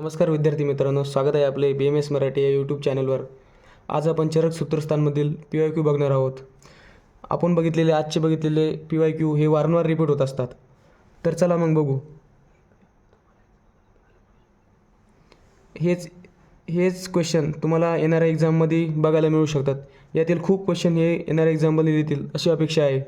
नमस्कार विद्यार्थी मित्रांनो, स्वागत आहे आपले BMS मराठी या यूट्यूब चॅनलवर. आज आपण चरक सूत्रस्थानमधील PYQ बघणार आहोत. आपण आजचे बघितलेले PYQ हे वारंवार रिपीट होत असतात. तर चला मग बघू. हेच क्वेश्चन तुम्हाला येणाऱ्या एक्झाममध्ये बघायला मिळू शकतात. यातील खूप क्वेश्चन हे येणाऱ्या एक्झाममध्ये येतील अशी अपेक्षा आहे.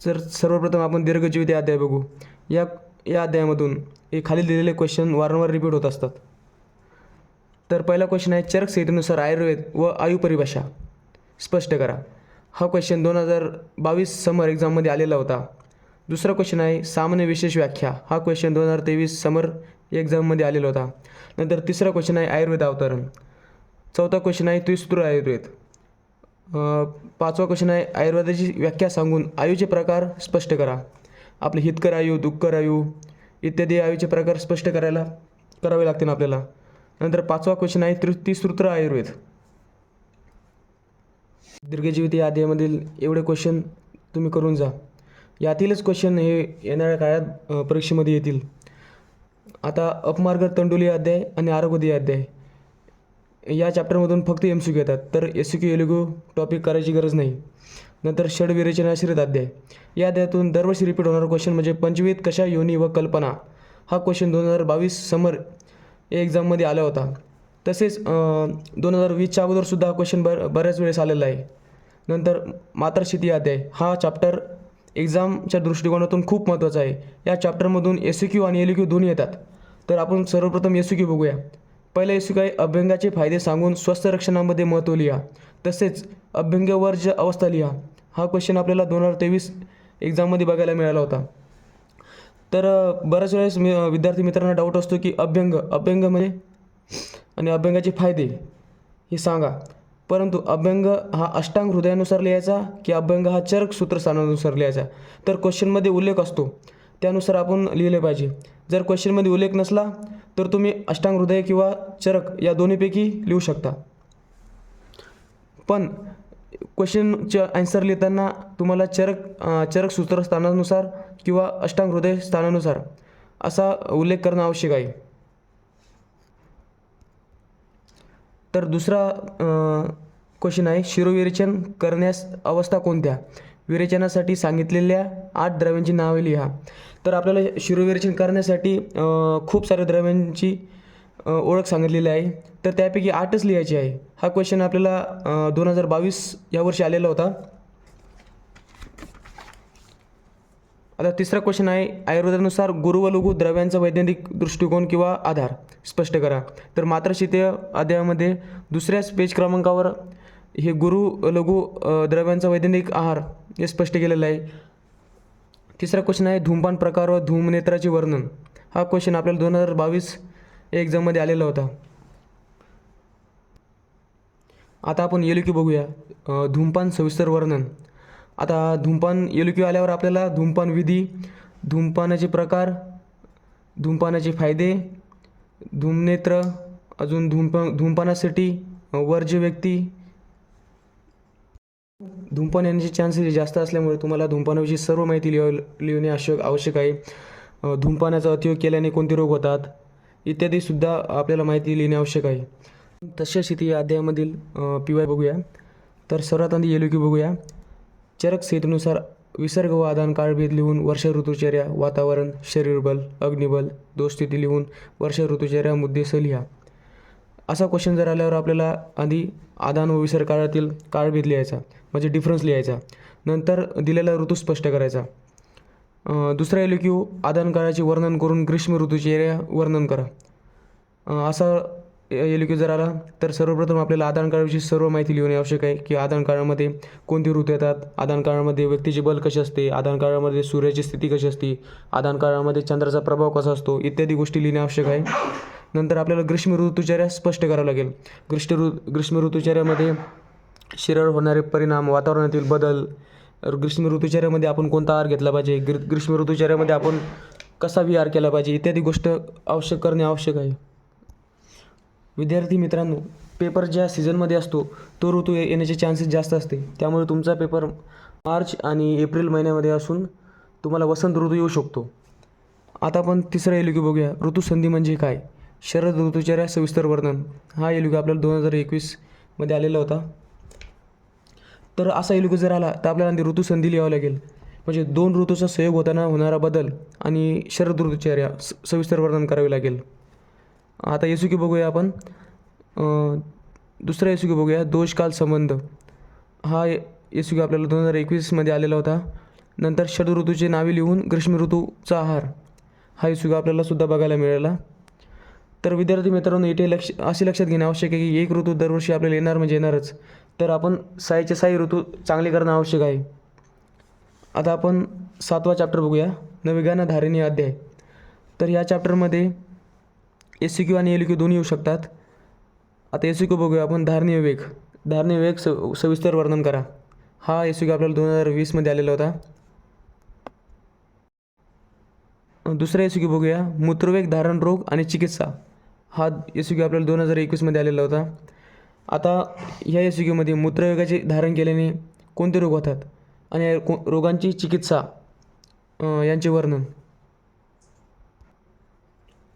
तर सर्वप्रथम आपण दीर्घजीवित अध्याय बघू. या अध्यायामधून हे खाली दिलेले क्वेश्चन वारंवार रिपीट होत असतात. तर पहिला क्वेश्चन आहे, चरक संहितेनुसार आयुर्वेद व आयु परिभाषा स्पष्ट करा. हा क्वेश्चन 2022 समर एक्झाममध्ये आलेला होता. दुसरा क्वेश्चन आहे, सामान्य विशेष व्याख्या. हा क्वेश्चन 2023 समर एक्झाममध्ये आलेला होता. नंतर तिसरा क्वेश्चन आहे, आयुर्वेद अवतरण. चौथा क्वेश्चन आहे, त्रिसूत्र आयुर्वेद. पाचवा क्वेश्चन आहे, आयुर्वेदाची व्याख्या सांगून आयुचे प्रकार स्पष्ट करा. आपले हितकर आयु, दुःखकर आयु इत्यादी आयुचे प्रकार स्पष्ट करावे लागतील आपल्याला. नंतर पाचवा क्वेश्चन आहे, त्रिसूत्र आयुर्वेद. दीर्घजीवित या अध्यायामधील एवढे क्वेश्चन तुम्ही करून जा. यातीलच क्वेश्चन हे येणाऱ्या काळात परीक्षेमध्ये येतील. आता अपमार्ग तंडुली अध्याय आणि आरोग्य अध्याय या चॅप्टरमधून फक्त MCQ येतात. तर SCQ एलुगू टॉपिक करायची गरज नाही. नंतर षडविरेचनाश्रित अध्याय. या अध्यायातून दरवर्षी रिपीट होणारा क्वेश्चन म्हणजे पंचविध कशा योनी व कल्पना. हा क्वेश्चन 2022 समर एक्झाममध्ये आला होता. तसेच 2020च्या अगोदरसुद्धा हा क्वेश्चन बऱ्याच वेळेस आलेला आहे. नंतर मातृशक्ती अध्याय. हा चॅप्टर एक्झामच्या दृष्टिकोनातून खूप महत्त्वाचा आहे. या चॅप्टरमधून SCQ आणि LQ दोन्ही येतात. तर आपण सर्वप्रथम SCQ बघूया. पहिला SCQ आहे, अभ्यंगाचे फायदे सांगून स्वस्थ रक्षणामध्ये महत्त्व लिहा. तसेच अभ्यंगवर्ज्य अवस्था लिहा. हा क्वेश्चन आपल्याला 2023 एक्झाममध्ये बघायला मिळाला होता. तर बऱ्याच वेळेस विद्यार्थी मित्रांना डाऊट असतो की अभ्यंग म्हणजे आणि अभ्यंगाचे फायदे हे सांगा. परंतु अभ्यंग हा अष्टांग हृदयानुसार लिहायचा की अभ्यंग हा चरक सूत्रस्थानानुसार लिहायचा. तर क्वेश्चनमध्ये उल्लेख असतो त्यानुसार आपण लिहिले पाहिजे. जर क्वेश्चनमध्ये उल्लेख नसला तर तुम्ही अष्टांग हृदय किंवा चरक या दोन्हीपैकी लिहू शकता. पण क्वेश्चनचे आन्सर लिहिताना तुम्हाला चरक सूत्रस्थानानुसार किंवा अष्टांग हृदय स्थानानुसार असा उल्लेख करणं आवश्यक आहे. तर दुसरा क्वेश्चन आहे, शिरोविरेचन करण्यास अवस्था कोणत्या. विरेचनासाठी सांगितलेल्या 8 द्रव्यांची नावे लिहा. तर आपल्याला शिरोविरेचन करण्यासाठी खूप साऱ्या द्रव्यांची ओळख सांगितलेली आहे. तर त्यापैकी 8च लिहायची आहे. हा क्वेश्चन आपल्याला 2022 यावर्षी आलेला होता. आता तिसरा क्वेश्चन आहे, आयुर्वेदानुसार गुरु व लघु द्रव्यांचा वैज्ञानिक दृष्टिकोन किंवा आधार स्पष्ट करा. तर मातृशक्ती अध्यायामध्ये दुसऱ्याच पेज क्रमांकावर हे गुरु लघु द्रव्यांचा वैज्ञानिक आहार हे स्पष्ट केलेलं आहे. तिसरा क्वेश्चन आहे, धूमपान प्रकार व धूमनेत्राचे वर्णन. हा क्वेश्चन आपल्याला 2022 एक्झाममध्ये आलेला होता. आता आपण LQ बघूया. धूमपान सविस्तर वर्णन. आता धूमपान LQ आल्यावर आपल्याला धूमपान विधी, धूमपानाचे प्रकार, धूमपानाचे फायदे, धूमनेत्र, अजून धूमपानासाठी वर्ज्य व्यक्ती, धूमपान येण्याचे चान्सेस जास्त असल्यामुळे तुम्हाला धूमपानाविषयी सर्व माहिती लिहिणे आवश्यक आहे. धूमपानाचा अतियोग केल्याने कोणते रोग होतात इत्यादीसुद्धा आपल्याला माहिती लिहिणे आवश्यक आहे. तशाच इथे या अध्यायामधील PY बघूया. तर सर्वात आधी LQ बघूया. चरक संहितेनुसार विसर्ग व आदान काळभेद लिहून वर्षा ऋतुचर्या, वातावरण, शरीरबल, अग्निबल, दोषस्थिती लिहून वर्षा ऋतुचर्या मुद्देसह लिहा. असा क्वेश्चन जर आल्यावर आपल्याला आधी आदान व विसर्ग काळातील काळभेद लिहायचा म्हणजे डिफरन्स लिहायचा. नंतर दिलेला ऋतू स्पष्ट करायचा. दुसरा LQ, आदान काळाचे वर्णन करून ग्रीष्म ऋतुचर्या वर्णन करा. असा LQ जर आला तर सर्वप्रथम आपल्याला आदान काळाविषयी सर्व माहिती लिहिणे आवश्यक आहे की आदान काळामध्ये कोणते ऋतू येतात, आदान काळामध्ये व्यक्तीचे बल कसे असते, आदान काळामध्ये सूर्याची स्थिती कशी असते, आदान काळामध्ये चंद्राचा प्रभाव कसा असतो इत्यादी गोष्टी लिहिणे आवश्यक आहे. नंतर आपल्याला ग्रीष्म ऋतुचर्या स्पष्ट करावं लागेल. ग्रीष्म ऋतुचर्यामध्ये शरीरावर होणारे परिणाम, वातावरणातील बदल, ग्रीष्म ऋतुचर्यामध्ये आपण कोणता आहार घेतला पाहिजे, ग्रीष्म ऋतुचर्यामध्ये आपण कसा विहार केला पाहिजे इत्यादी गोष्ट करणे आवश्यक आहे. विद्यार्थी मित्रांनो, पेपर ज्या सीझनमध्ये असतो तो ऋतू येण्याचे चान्सेस जास्त असते. त्यामुळे तुमचा पेपर मार्च आणि एप्रिल महिन्यामध्ये असून तुम्हाला वसंत ऋतू येऊ शकतो. आता आपण तिसरा LQ बघूया. ऋतुसंधी म्हणजे काय. शरद ऋतुचर्या सविस्तर वर्णन हा एलुक आपल्याला 2021मध्ये आलेला होता. तर असा एलुक जर आला तर आपल्याला ऋतुसंधी लिहावं लागेल, म्हणजे 2 ऋतूचा संयोग होताना होणारा बदल आणि शरद ऋतुचर्या सविस्तर वर्णन करावे लागेल. आता एसुकी बघूया आपण. दुसरा एसुकी बघूया, दोषकाल संबंध. हा एसुकी आपल्याला 2021मध्ये आलेला होता. नंतर शरद ऋतूचे नावे लिहून ग्रीष्म ऋतूचा आहार हा एसुकी आपल्याला सुद्धा बघायला मिळाला. तर विद्यार्थी मित्रांनो, इथे असे लक्षात घेणं आवश्यक आहे की एक ऋतू दरवर्षी आपल्याला येणार म्हणजे येणारच, तर आपण 6चे 6 ऋतू चांगले करणं आवश्यक आहे. आता आपण 7वा चॅप्टर बघूया, नवविज्ञान धारिणी अध्याय. तर या चॅप्टरमध्ये एसक्यू आणि एलक्यू दोन्ही येऊ शकतात. आता एसक्यू बघूया आपण, धारणीय वेग. धारणीय वेग सविस्तर वर्णन करा हा एसक्यू आपल्याला 2020मध्ये आलेला होता. दुसरा एसक्यू बघूया, मूत्रवेग धारण रोग आणि चिकित्सा. हा एसक्यू आपल्याला 2021मध्ये आलेला होता. आता ह्या एसक्यूमध्ये मूत्रवेगाचे धारण केल्याने कोणते रोग होतात आणि रोगांची चिकित्सा यांचे वर्णन.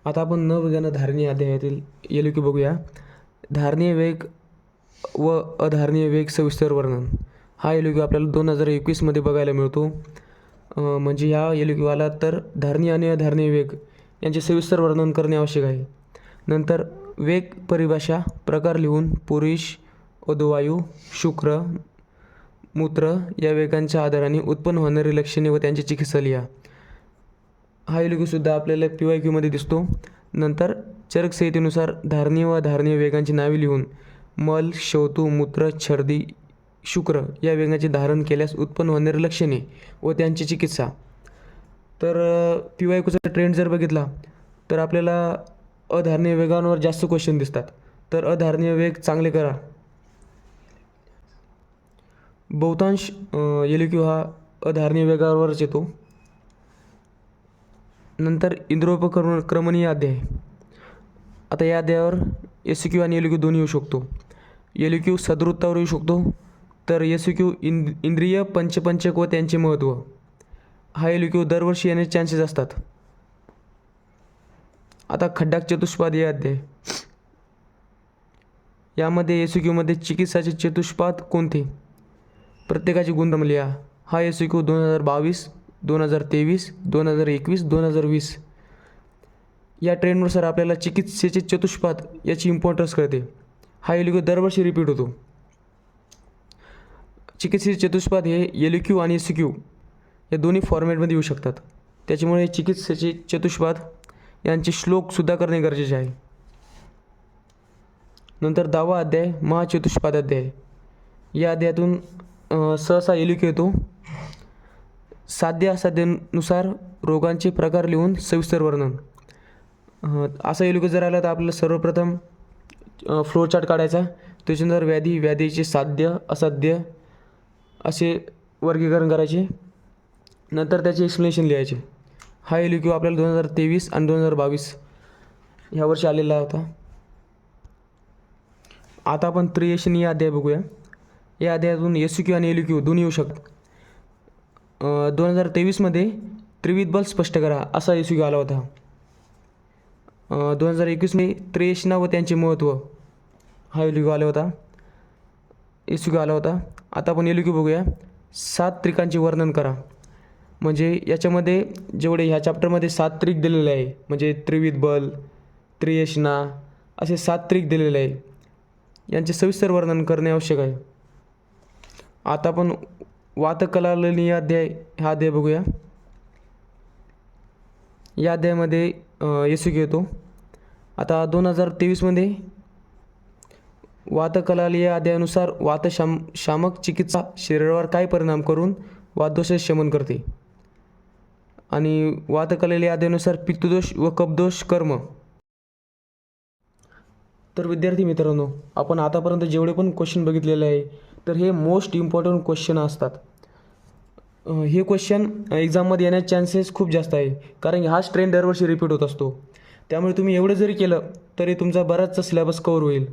आता आपण नवविज्ञान धारणीय अध्यायातील एलक्यू बघूया, धारणीय वेग व अधारणीय वेग सविस्तर वर्णन. हा एलक्यू आपल्याला 2021मध्ये बघायला मिळतो. म्हणजे ह्या एलक्यू आला तर धारणीय आणि अधारणीय वेग यांचे सविस्तर वर्णन करणे आवश्यक आहे. नंतर वेग परिभाषा, प्रकार लिहून पुरुष, अधोवायू, शुक्र, मूत्र या वेगांच्या आधाराने उत्पन्न होणारी लक्षणे व त्यांची चिकित्सा लिहा. हा एलक्यूसुद्धा आपल्याला PYQमध्ये दिसतो. नंतर चरक संहितेनुसार धारणीय व अधारणीय वेगांची नावे लिहून मल, शौतू, मूत्र, छर्दी, शुक्र या वेगांचे धारण केल्यास उत्पन्न होणारी लक्षणे व त्यांची चिकित्सा. तर PYQचा ट्रेंड जर बघितला तर आपल्याला अधारणीय वेगांवर जास्त क्वेश्चन दिसतात. तर अधारणीय वेग चांगले करा. बहुतांश एलक्यू हा अधारणीय वेगावरच येतो. नंतर इंद्रियोपक्रमणीय अध्याय. आता या अध्यायावर एसक्यू आणि एलक्यू दोन्ही येऊ शकतो. एलक्यू सदवृत्तावर येऊ शकतो, तर एसक्यू इंद्रिय पंचपंचक व त्यांचे महत्त्व. हा एलक्यू दरवर्षी येण्याचे चान्सेस असतात. आता खड्डाक चतुष्पाद या अध्याय. यामध्ये एसक्यूमध्ये चिकित्साचे चतुष्पाद कोणते, प्रत्येकाची गुणधर्म लिहा. हा एसक्यू 2022, 2023, 2021, 2020 या ट्रेंडनुसार आपल्याला चिकित्सेचे चतुष्पाद याची इम्पॉर्टन्स कळते. हा एलक्यू दरवर्षी रिपीट होतो. चिकित्सेचे चतुष्पाद हे एलक्यू आणि एसक्यू या दोन्ही फॉर्मॅटमध्ये येऊ शकतात. त्याच्यामुळे चिकित्सेचे चतुष्पाद यांचे श्लोकसुद्धा करणे गरजेचे आहे. नंतर 10वा अध्याय, महाचतुष्पाद अध्याय. या अध्यायातून सहसा एलक्यू येतो. साध्य असाध्यानुसार रोगांचे प्रकार लिहून सविस्तर वर्णन. असा एलक्यू जर आला तर आपल्याला सर्वप्रथम फ्लोचार्ट काढायचा. त्याच्यानंतर व्याधीचे साध्य असाध्य असे वर्गीकरण करायचे. नंतर त्याचे एक्सप्लेनेशन लिहायचे. हा एलक्यू आपल्याला 2023 आणि 2022 ह्या वर्षी आलेला होता. आता आपण त्रियशन या अध्याय बघूया. या अध्यायातून एसक्यू आणि एलक्यू दोन्ही येऊ शकतात. 2023मध्ये त्रिविध बल स्पष्ट करा असा एसक्यू आला होता. 2021मध्ये त्रियशना व त्यांचे महत्त्व हा एसक्यू आला होता. आता आपण एलक्यू बघूया, 7 त्रिकांचे वर्णन करा. म्हणजे याच्यामध्ये जेवढे ह्या चॅप्टरमध्ये 7 त्रिक दिलेले आहे, म्हणजे त्रिविध बल, त्रियशना असे 7 त्रिक दिलेले आहे. यांचे सविस्तर वर्णन करणे आवश्यक आहे. आता आपण वातकलालनी अध्याय हा अध्याय बघूया. या अध्यायामध्ये एसक्यू येतो. आता 2023मध्ये वातकलाल या अध्यायानुसार शामक चिकित्सा शरीरावर काय परिणाम करून वातदोषाचे शमन करते. आणि वातकलाल या अध्यायानुसार पित्तदोष व कफदोष कर्म. तर विद्यार्थी मित्रांनो, आपण आतापर्यंत जेवढे पण क्वेश्चन बघितलेले आहे तर हे मोस्ट इम्पॉर्टंट क्वेश्चन असतात. हे क्वेश्चन एक्झाममध्ये येण्याचे चान्सेस खूप जास्त आहे, कारण की हाच ट्रेंड दरवर्षी रिपीट होत असतो. त्यामुळे तुम्ही एवढं जरी केलं तरी तुमचा बराचसा सिलेबस कवर होईल.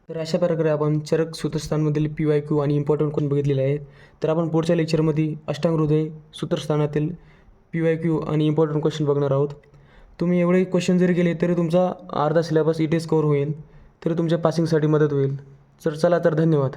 तर अशा प्रकारे आपण चरक सूत्रस्थानमधील PYQ आणि इम्पॉर्टंट क्वेश्चन बघितलेले आहेत. तर आपण पुढच्या लेक्चरमध्ये अष्टांग हृदय सूत्रस्थानातील PYQ आणि इम्पॉर्टंट क्वेश्चन बघणार आहोत. तुम्ही एवढे क्वेश्चन जरी केले तरी तुमचा अर्धा सिलेबस इटेच कव्हर होईल, तरी तुमच्या पासिंगसाठी मदत होईल. चला तर धन्यवाद.